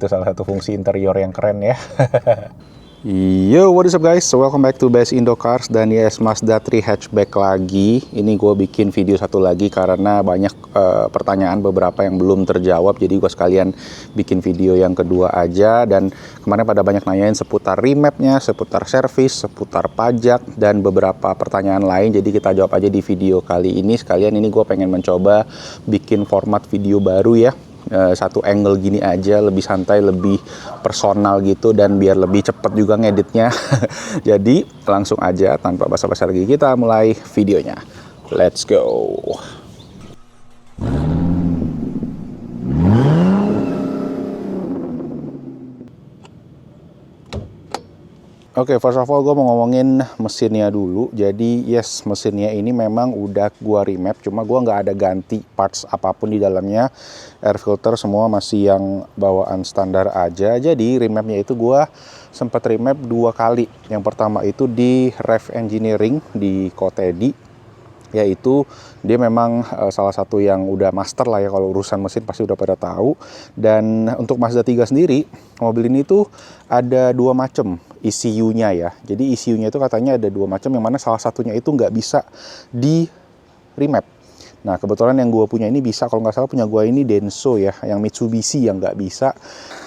itu salah satu fungsi interior yang keren ya. Yo, what is up guys? So welcome back to Best Indo Cars, dan yes, Mazda 3 hatchback lagi. Ini gue bikin video satu lagi karena banyak pertanyaan beberapa yang belum terjawab. Jadi gue sekalian bikin video yang kedua aja. Dan kemarin pada banyak nanyain seputar remapnya, seputar servis, seputar pajak, dan beberapa pertanyaan lain. Jadi kita jawab aja di video kali ini. Sekalian ini gue pengen mencoba bikin format video baru ya. Satu angle gini aja, lebih santai, lebih personal gitu, dan biar lebih cepet juga ngeditnya. Jadi langsung aja tanpa basa-basi lagi kita mulai videonya. Let's go. Oke, first of all gue mau ngomongin mesinnya dulu. Jadi yes, mesinnya ini memang udah gue remap, cuma gue nggak ada ganti parts apapun di dalamnya. Air filter semua masih yang bawaan standar aja. Jadi remapnya itu gue sempat remap 2 kali. Yang pertama itu di Rev Engineering di Kotedi, yaitu dia memang salah satu yang udah master lah ya, kalau urusan mesin pasti udah pada tahu. Dan untuk Mazda 3 sendiri, mobil ini tuh ada 2 macam ECU-nya ya. Jadi ECU-nya itu katanya ada 2 macam, yang mana salah satunya itu nggak bisa di remap. Nah kebetulan yang gue punya ini bisa, kalau nggak salah punya gue ini Denso ya, yang Mitsubishi yang nggak bisa.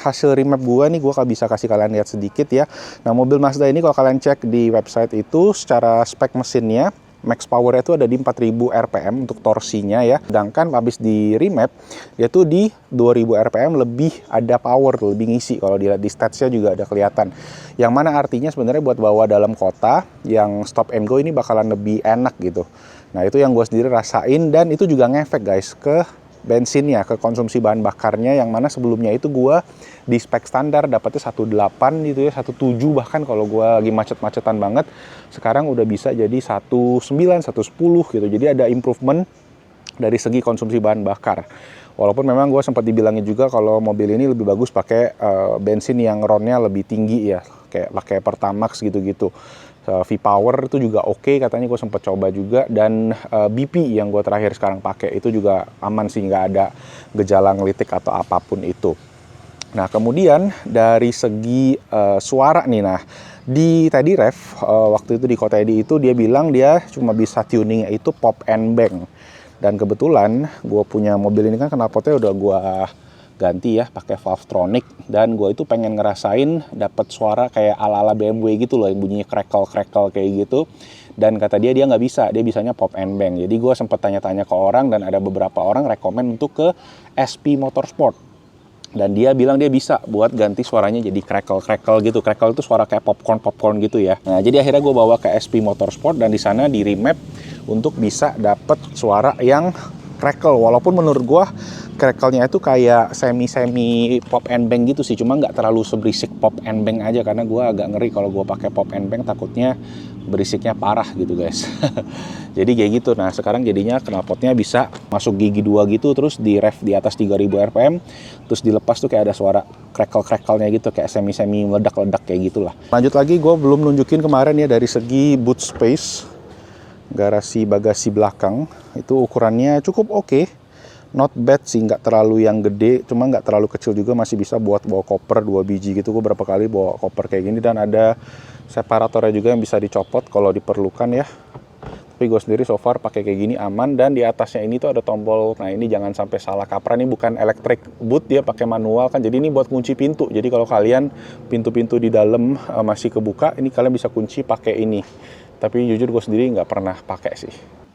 Hasil remap gue nih gue bisa kasih kalian lihat sedikit ya. Nah mobil Mazda ini kalau kalian cek di website itu secara spek mesinnya, max power itu ada di 4000 rpm untuk torsinya ya. Sedangkan habis di remap dia tuh di 2000 rpm lebih ada power, lebih ngisi. Kalau dilihat di statsnya juga ada kelihatan. Yang mana artinya sebenarnya buat bawa dalam kota yang stop and go ini bakalan lebih enak gitu. Nah itu yang gue sendiri rasain, dan itu juga ngefek guys ke bensinnya, ke konsumsi bahan bakarnya, yang mana sebelumnya itu gue di spek standar dapetnya 18 gitu ya, 17 bahkan kalau gue lagi macet-macetan banget. Sekarang udah bisa jadi 19, 110 gitu. Jadi ada improvement dari segi konsumsi bahan bakar. Walaupun memang gue sempat dibilangin juga kalau mobil ini lebih bagus pakai bensin yang RON-nya lebih tinggi ya, kayak pakai Pertamax gitu-gitu. V-Power itu juga oke, katanya gue sempat coba juga. Dan BP yang gue terakhir sekarang pakai itu juga aman sih, nggak ada gejala ngelitik atau apapun itu. Nah kemudian dari segi suara nih, nah di Teddy Rev waktu itu di Kotedi itu dia bilang dia cuma bisa tuningnya itu pop and bang. Dan kebetulan gue punya mobil ini kan knalpotnya udah gue ganti ya pakai Valvetronic, dan gue itu pengen ngerasain dapat suara kayak ala-ala BMW gitu loh, yang bunyinya crackle kayak gitu. Dan kata dia nggak bisa, dia bisanya pop and bang. Jadi gue sempet tanya-tanya ke orang, dan ada beberapa orang rekomen untuk ke SP Motorsport. Dan dia bilang dia bisa buat ganti suaranya jadi crackle gitu. Crackle itu suara kayak popcorn gitu ya. Nah jadi akhirnya gue bawa ke SP Motorsport, dan di sana di remap untuk bisa dapet suara yang crackle. Walaupun menurut gue crackle-nya itu kayak semi pop and bang gitu sih, cuma nggak terlalu seberisik pop and bang aja, karena gue agak ngeri kalau gue pakai pop and bang, takutnya berisiknya parah gitu guys. Jadi kayak gitu. Nah sekarang jadinya knalpotnya bisa masuk gigi 2 gitu, terus di rev di atas 3000 rpm, terus dilepas tuh kayak ada suara crackle-nya gitu, kayak semi meledak-ledak kayak gitulah. Lanjut lagi, gue belum nunjukin kemarin ya dari segi boot space, garasi bagasi belakang itu ukurannya cukup oke. Not bad sih, nggak terlalu yang gede, cuma nggak terlalu kecil juga, masih bisa buat bawa koper 2 biji gitu. Gue berapa kali bawa koper kayak gini, dan ada separatornya juga yang bisa dicopot kalau diperlukan ya. Tapi gue sendiri so far pakai kayak gini aman. Dan di atasnya ini tuh ada tombol, nah ini jangan sampai salah kaprah, ini bukan electric boot, dia pakai manual kan. Jadi ini buat kunci pintu, jadi kalau kalian pintu-pintu di dalam masih kebuka, ini kalian bisa kunci pakai ini. Tapi jujur gue sendiri nggak pernah pakai sih.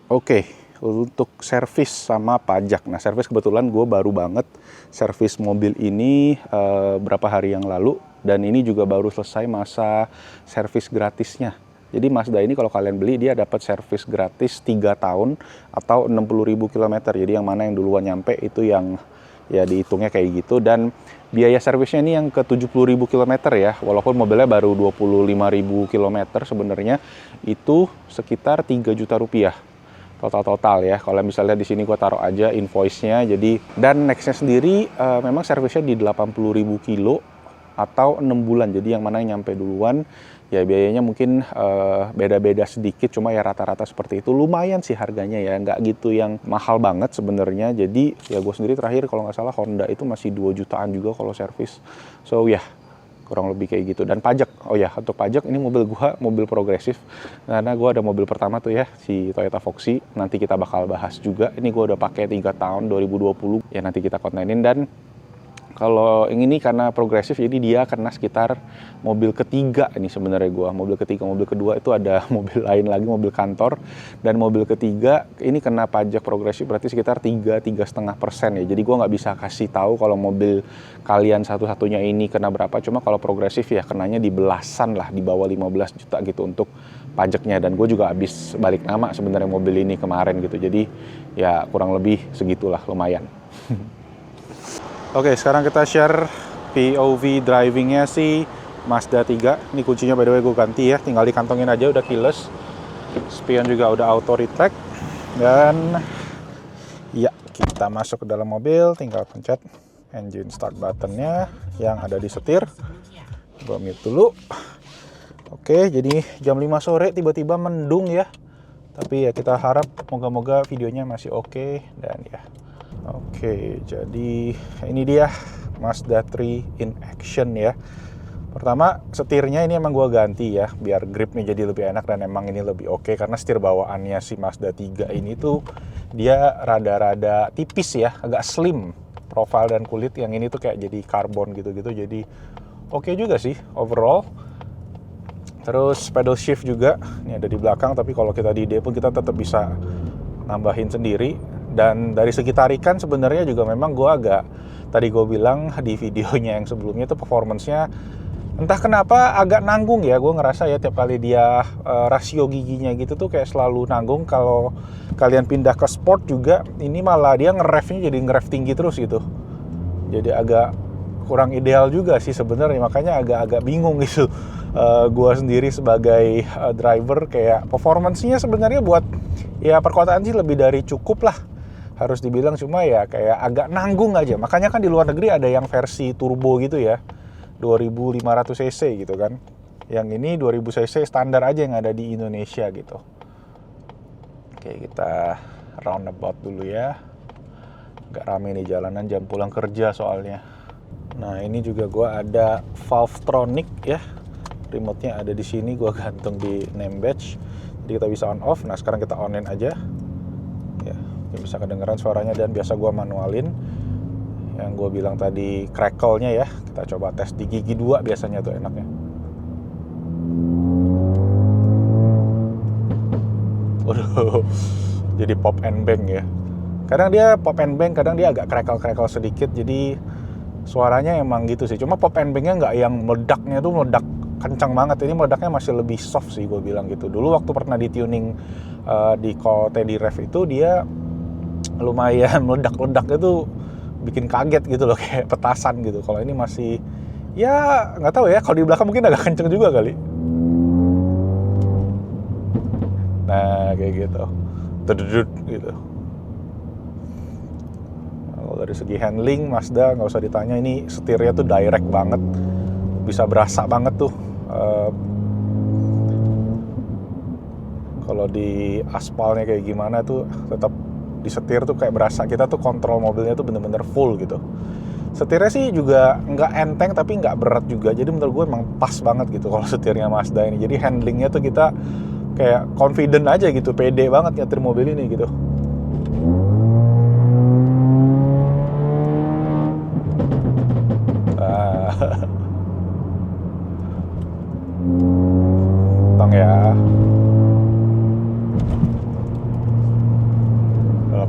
Oke. Untuk servis sama pajak. Nah servis kebetulan gue baru banget servis mobil ini berapa hari yang lalu. Dan ini juga baru selesai masa servis gratisnya. Jadi Mazda ini kalau kalian beli dia dapat servis gratis 3 tahun atau 60.000 km. Jadi yang mana yang duluan nyampe itu yang ya dihitungnya kayak gitu. Dan biaya servisnya ini yang ke 70.000 km ya. Walaupun mobilnya baru 25.000 km sebenarnya, itu sekitar 3 juta rupiah. Total ya. Kalau misalnya di sini gue taruh aja invoice-nya. Jadi dan nextnya sendiri memang servisnya di 80.000 kilo atau 6 bulan. Jadi yang mana yang nyampe duluan Ya biayanya mungkin beda-beda sedikit, cuma ya rata-rata seperti itu. Lumayan sih harganya ya, nggak gitu yang mahal banget sebenarnya. Jadi ya gue sendiri terakhir kalau nggak salah Honda itu masih 2 jutaan juga kalau servis. So ya kurang lebih kayak gitu. Dan pajak, oh ya untuk pajak ini mobil gua mobil progresif, karena gua ada mobil pertama tuh ya si Toyota Foxy, nanti kita bakal bahas juga. Ini gua udah pakai 3 tahun 2020 ya, nanti kita kontenin. Dan kalau yang ini karena progresif jadi dia kena sekitar mobil ketiga ini sebenarnya gua. Mobil ketiga, mobil kedua itu ada mobil lain lagi, mobil kantor, dan mobil ketiga ini kena pajak progresif berarti sekitar 3,5% ya. Jadi gua nggak bisa kasih tahu kalau mobil kalian satu-satunya ini kena berapa, cuma kalau progresif ya kenanya di belasan lah, di bawah 15 juta gitu untuk pajaknya. Dan gue juga habis balik nama sebenarnya mobil ini kemarin gitu. Jadi ya kurang lebih segitulah, lumayan. Oke, sekarang kita share POV drivingnya si Mazda 3. Ini kuncinya by the way gue ganti ya, tinggal dikantongin aja udah keyless. Spion juga udah auto retract. Dan ya, kita masuk ke dalam mobil, tinggal pencet engine start buttonnya yang ada di setir. Gue mute dulu. Oke, jadi jam 5 sore tiba-tiba mendung ya. Tapi ya kita harap moga-moga videonya masih oke. Dan ya oke, jadi ini dia Mazda 3 in action ya. Pertama, setirnya ini emang gua ganti ya, biar gripnya jadi lebih enak dan emang ini lebih oke. Karena setir bawaannya si Mazda 3 ini tuh dia rada-rada tipis ya, agak slim profil dan kulit. Yang ini tuh kayak jadi karbon gitu-gitu, jadi oke juga sih overall. Terus pedal shift juga, ini ada di belakang, tapi kalau kita di D pun kita tetap bisa nambahin sendiri. Dan dari segi tarikan sebenarnya juga memang gue agak, tadi gue bilang di videonya yang sebelumnya itu performance-nya entah kenapa agak nanggung ya. Gue ngerasa ya tiap kali dia rasio giginya gitu tuh kayak selalu nanggung. Kalau kalian pindah ke sport juga, ini malah dia nge-revnya jadi nge-rev tinggi terus gitu. Jadi agak kurang ideal juga sih sebenarnya, makanya agak-agak bingung gitu. Gue sendiri sebagai driver kayak performance-nya sebenarnya buat ya perkotaan sih lebih dari cukup lah harus dibilang, cuma ya kayak agak nanggung aja. Makanya kan di luar negeri ada yang versi turbo gitu ya, 2500 cc gitu kan. Yang ini 2000 cc standar aja yang ada di Indonesia gitu. Oke, kita roundabout dulu ya. Agak rame nih jalanan, jam pulang kerja soalnya. Nah, ini juga gua ada Valvetronic ya. Remote-nya ada di sini, gua gantung di name badge. Jadi kita bisa on off. Nah, sekarang kita on-in aja. Ya, bisa kedengeran suaranya, dan biasa gua manualin. Yang gua bilang tadi crackle-nya ya. Kita coba tes di gigi 2 biasanya tuh enaknya. Waduh, jadi pop and bang ya. Kadang dia pop and bang, kadang dia agak crackle-crackle sedikit. Jadi suaranya emang gitu sih. Cuma pop and bang-nya nggak yang meledaknya tuh meledak kencang banget. Ini meledaknya masih lebih soft sih gue bilang gitu. Dulu waktu pernah di tuning di Teddy Rev itu dia lumayan meledak-ledaknya tuh bikin kaget gitu loh, kayak petasan gitu. Kalau ini masih ya nggak tahu ya, kalau di belakang mungkin agak kenceng juga kali. Nah kayak gitu, terdudut gitu. Kalau dari segi handling Mazda nggak usah ditanya, ini setirnya tuh direct banget, bisa berasa banget tuh. Kalau di aspalnya kayak gimana tuh tetap di setir tuh kayak berasa kita tuh kontrol mobilnya tuh bener-bener full gitu. Setirnya sih juga nggak enteng tapi nggak berat juga, jadi menurut gue emang pas banget gitu kalau setirnya Mazda ini. Jadi handlingnya tuh kita kayak confident aja gitu, pede banget nyetir mobil ini gitu. Tong ya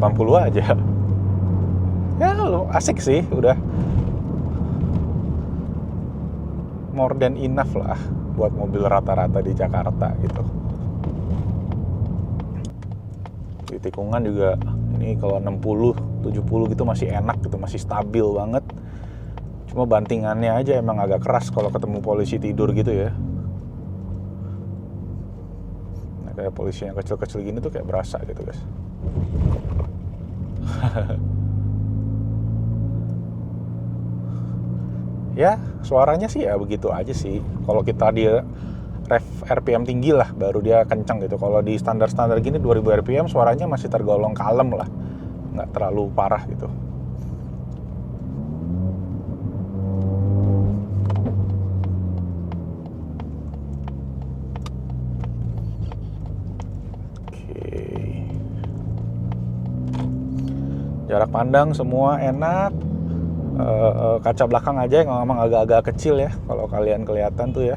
80 aja ya, lo asik sih, udah more than enough lah buat mobil rata-rata di Jakarta gitu. Di tikungan juga ini kalau 60-70 gitu masih enak gitu, masih stabil banget. Cuma bantingannya aja emang agak keras kalau ketemu polisi tidur gitu ya. Nah, kayak polisi yang kecil-kecil gini tuh kayak berasa gitu guys. Ya suaranya sih ya begitu aja sih. Kalau kita dia RPM tinggi lah baru dia kencang gitu. Kalau di standar-standar gini 2000 RPM suaranya masih tergolong kalem lah, nggak terlalu parah gitu. Jarak pandang semua enak. Kaca belakang aja yang memang agak-agak kecil ya, kalau kalian kelihatan tuh ya.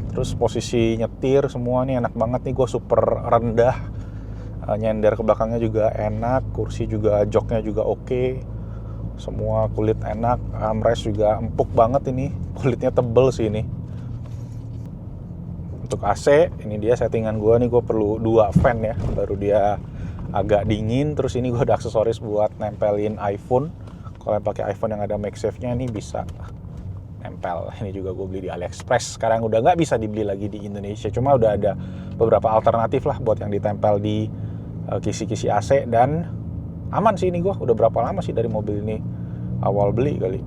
Terus posisi nyetir semua nih enak banget nih, gue super rendah. Nyender ke belakangnya juga enak, kursi juga, joknya juga oke. Semua kulit enak, armrest juga empuk banget ini, kulitnya tebel sih ini. Untuk AC, ini dia settingan gue nih, gue perlu 2 fan ya, baru dia agak dingin. Terus ini gue ada aksesoris buat nempelin iPhone. Kalau yang pakai iPhone yang ada MagSafe-nya ini bisa nempel. Ini juga gue beli di AliExpress. Sekarang udah nggak bisa dibeli lagi di Indonesia. Cuma udah ada beberapa alternatif lah buat yang ditempel di kisi-kisi AC. Dan aman sih ini gue. Udah berapa lama sih dari mobil ini awal beli kali.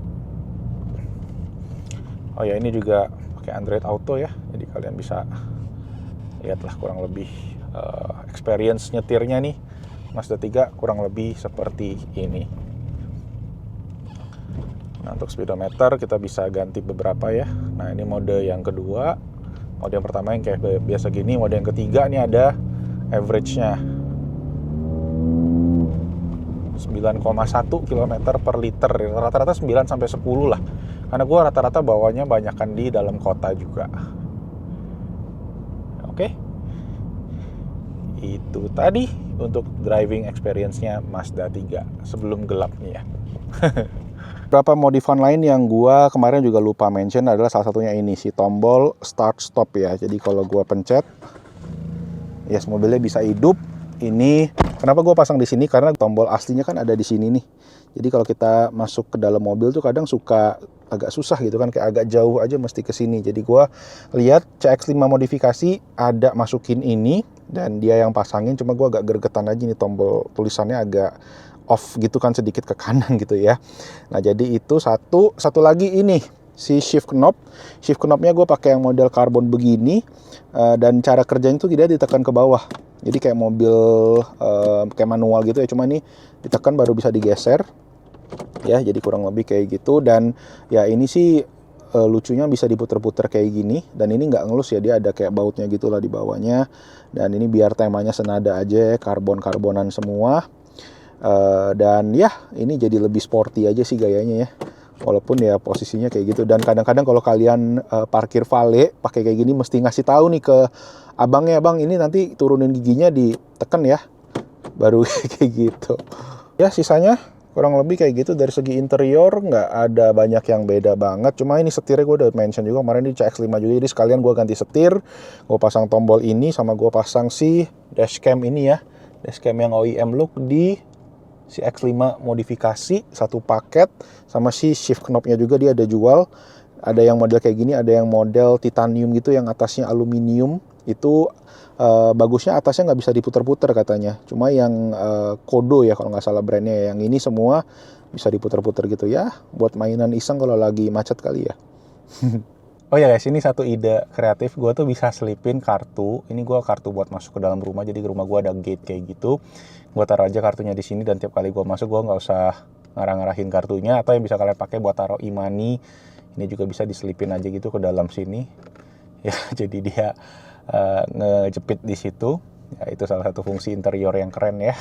Oh ya, ini juga pakai Android Auto ya. Jadi kalian bisa lihatlah kurang lebih experience nyetirnya nih. Mazda 3 kurang lebih seperti ini. Nah, untuk speedometer kita bisa ganti beberapa ya. Nah, ini mode yang kedua. Mode yang pertama yang kayak biasa gini. Mode yang ketiga ini ada average-nya 9,1 km per liter. Rata-rata 9 sampai 10 lah. Karena gue rata-rata bawanya banyakan di dalam kota juga. Oke. Itu tadi untuk driving experience-nya Mazda 3 sebelum gelap nih ya. Beberapa modifan lain yang gua kemarin juga lupa mention adalah salah satunya ini, si tombol start stop ya. Jadi kalau gua pencet, yes, mobilnya bisa hidup. Ini kenapa gua pasang di sini, karena tombol aslinya kan ada di sini nih. Jadi kalau kita masuk ke dalam mobil tuh kadang suka agak susah gitu kan, kayak agak jauh aja mesti ke sini. Jadi gua lihat CX-5 modifikasi ada masukin ini dan dia yang pasangin, cuma gua agak gregetan aja nih, tombol tulisannya agak off gitu kan, sedikit ke kanan gitu ya. Nah, jadi itu satu lagi ini si shift knob. Shift knobnya gue pakai yang model karbon begini, dan cara kerjanya tuh tidak ditekan ke bawah. Jadi kayak mobil kayak manual gitu ya, cuma ini ditekan baru bisa digeser. Ya, jadi kurang lebih kayak gitu. Dan ya ini sih lucunya bisa diputer-puter kayak gini, dan ini nggak ngelus ya, dia ada kayak bautnya gitulah di bawahnya. Dan ini biar temanya senada aja, karbon-karbonan semua. Dan ya ini jadi lebih sporty aja sih gayanya ya, walaupun ya posisinya kayak gitu. Dan kadang-kadang kalau kalian parkir valet pakai kayak gini, mesti ngasih tahu nih ke abangnya, bang ini nanti turunin giginya ditekan ya, baru kayak gitu ya. Sisanya kurang lebih kayak gitu. Dari segi interior nggak ada banyak yang beda banget, cuma ini setirnya gue udah mention juga kemarin di CX-5 juga, jadi sekalian gue ganti setir, gue pasang tombol ini, sama gue pasang si dashcam ini ya, dashcam yang OEM look di si X5 modifikasi satu paket, sama si shift knob-nya juga dia ada jual. Ada yang model kayak gini, ada yang model titanium gitu yang atasnya aluminium. Itu bagusnya atasnya nggak bisa diputer-puter katanya. Cuma yang Kodo ya kalau nggak salah brandnya, yang ini semua bisa diputer-puter gitu ya, buat mainan iseng kalau lagi macet kali ya. Oh ya guys, ini satu ide kreatif. Gue tuh bisa selipin kartu. Ini gue kartu buat masuk ke dalam rumah. Jadi di rumah gue ada gate kayak gitu. Gue taruh aja kartunya di sini, dan tiap kali gue masuk gue nggak usah ngarah-ngarahin kartunya. Atau yang bisa kalian pakai buat taruh e-money, ini juga bisa diselipin aja gitu ke dalam sini. Ya, jadi dia ngejepit di situ. Ya, itu salah satu fungsi interior yang keren ya.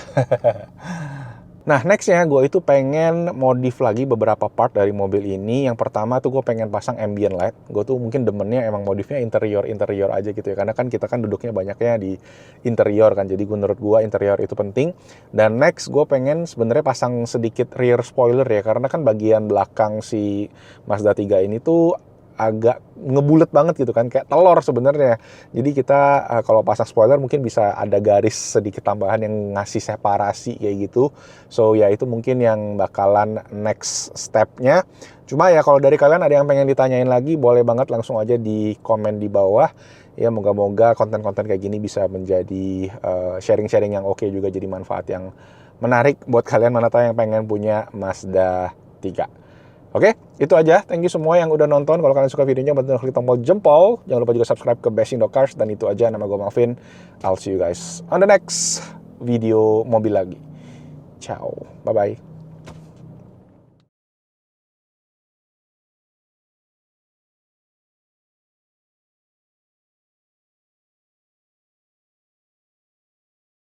Nah, nextnya gue itu pengen modif lagi beberapa part dari mobil ini. Yang pertama tuh gue pengen pasang ambient light. Gue tuh mungkin demennya emang modifnya interior aja gitu ya. Karena kan kita kan duduknya banyaknya di interior kan. Jadi menurut gue interior itu penting. Dan next gue pengen sebenarnya pasang sedikit rear spoiler ya. Karena kan bagian belakang si Mazda 3 ini tuh agak ngebulet banget gitu kan, kayak telur sebenarnya. Jadi kita kalau pasang spoiler mungkin bisa ada garis sedikit tambahan yang ngasih separasi kayak gitu. So ya itu mungkin yang bakalan next stepnya. Cuma ya kalau dari kalian ada yang pengen ditanyain lagi, boleh banget langsung aja di komen di bawah. Ya moga-moga konten-konten kayak gini bisa menjadi sharing-sharing yang oke juga, jadi manfaat yang menarik buat kalian mana tahu yang pengen punya Mazda 3. Oke, itu aja. Thank you semua yang udah nonton. Kalau kalian suka videonya, bantu klik tombol jempol. Jangan lupa juga subscribe ke Bashing the Cars. Dan itu aja, nama gue Melvin. I'll see you guys on the next video mobil lagi. Ciao, bye-bye.